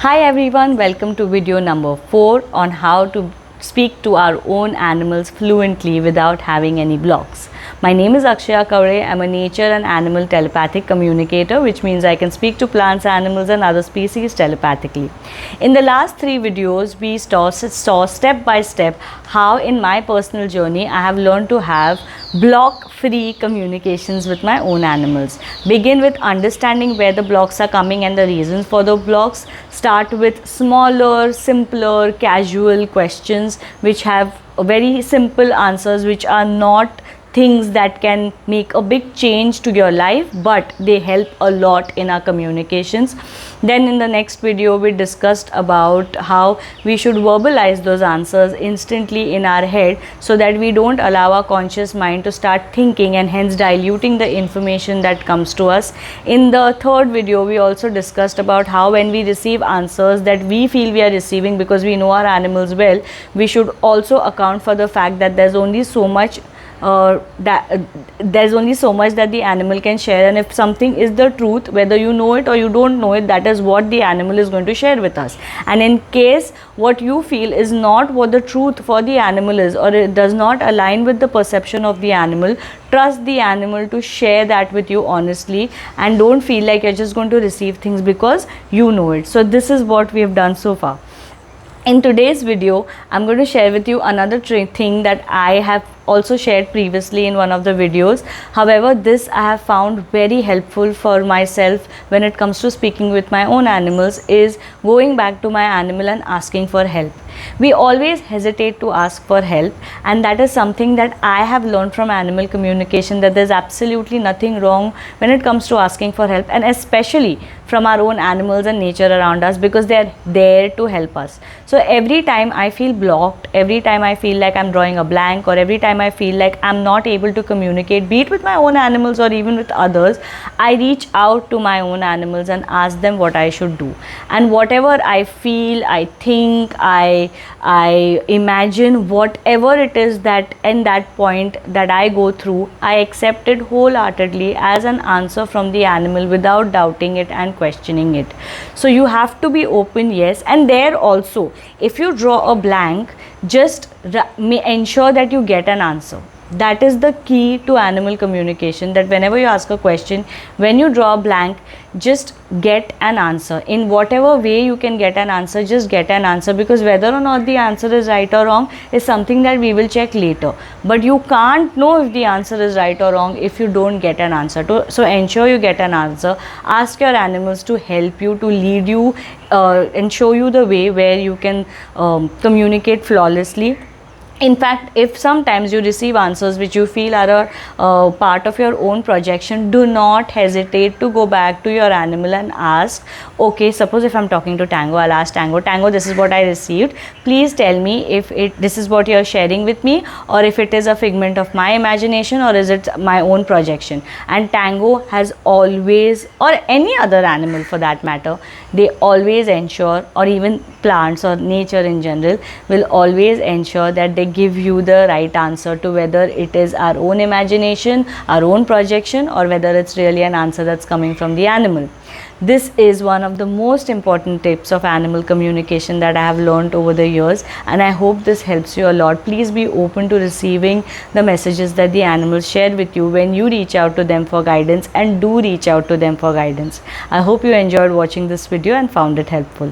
Hi everyone, welcome to video number 4 on how to speak to our own animals fluently without having any blocks. My name is Akshaya Kaure. I'm a nature and animal telepathic communicator, which means I can speak to plants, animals and other species telepathically. In the last 3 videos, we saw step by step how in my personal journey I have learned to have block-free communications with my own animals. Begin with understanding where the blocks are coming and the reasons for the blocks. Start with smaller, simpler, casual questions which have very simple answers, which are not things that can make a big change to your life, but they help a lot in our communications. Then in the next video we discussed about how we should verbalize those answers instantly in our head so that we don't allow our conscious mind to start thinking and hence diluting the information that comes to us. In the third video we also discussed about how when we receive answers that we feel we are receiving because we know our animals well, we should also account for the fact that there's only so much that the animal can share, and if something is the truth, whether you know it or you don't know it, that is what the animal is going to share with us. And in case what you feel is not what the truth for the animal is, or it does not align with the perception of the animal, trust the animal to share that with you honestly, and don't feel like you're just going to receive things because you know it. So this is what we have done so far. In today's video, I'm going to share with you another thing that I have also shared previously in one of the videos. However, this I have found very helpful for myself when it comes to speaking with my own animals, is going back to my animal and asking for help. We always hesitate to ask for help, and that is something that I have learned from animal communication, that there's absolutely nothing wrong when it comes to asking for help, and especially from our own animals and nature around us, because they are there to help us. So every time I feel blocked, every time I feel like I'm drawing a blank, or every time I feel like I'm not able to communicate, be it with my own animals or even with others, I reach out to my own animals and ask them what I should do. And whatever I feel, I think, I imagine, whatever it is that in that point that I go through, I accept it wholeheartedly as an answer from the animal without doubting it and questioning it. So you have to be open, yes. And there also, if you draw a blank, just ensure that you get an answer. That is the key to animal communication, that whenever you ask a question, when you draw a blank, just get an answer. In whatever way you can get an answer, just get an answer, because whether or not the answer is right or wrong is something that we will check later. But you can't know if the answer is right or wrong if you don't get an answer. So ensure you get an answer. Ask your animals to help you, to lead you and show you the way where you can communicate flawlessly. In fact, if sometimes you receive answers which you feel are a part of your own projection, do not hesitate to go back to your animal and ask, okay, suppose if I'm talking to Tango, I'll ask Tango, this is what I received. Please tell me if this is what you're sharing with me, or if it is a figment of my imagination, or is it my own projection. And Tango has always, or any other animal for that matter, they always ensure, or even plants or nature in general, will always ensure that they give you the right answer to whether it is our own imagination, our own projection, or whether it's really an answer that's coming from the animal. This is one of the most important tips of animal communication that I have learned over the years, and I hope this helps you a lot. Please be open to receiving the messages that the animals share with you when you reach out to them for guidance, and do reach out to them for guidance. I hope you enjoyed watching this video and found it helpful.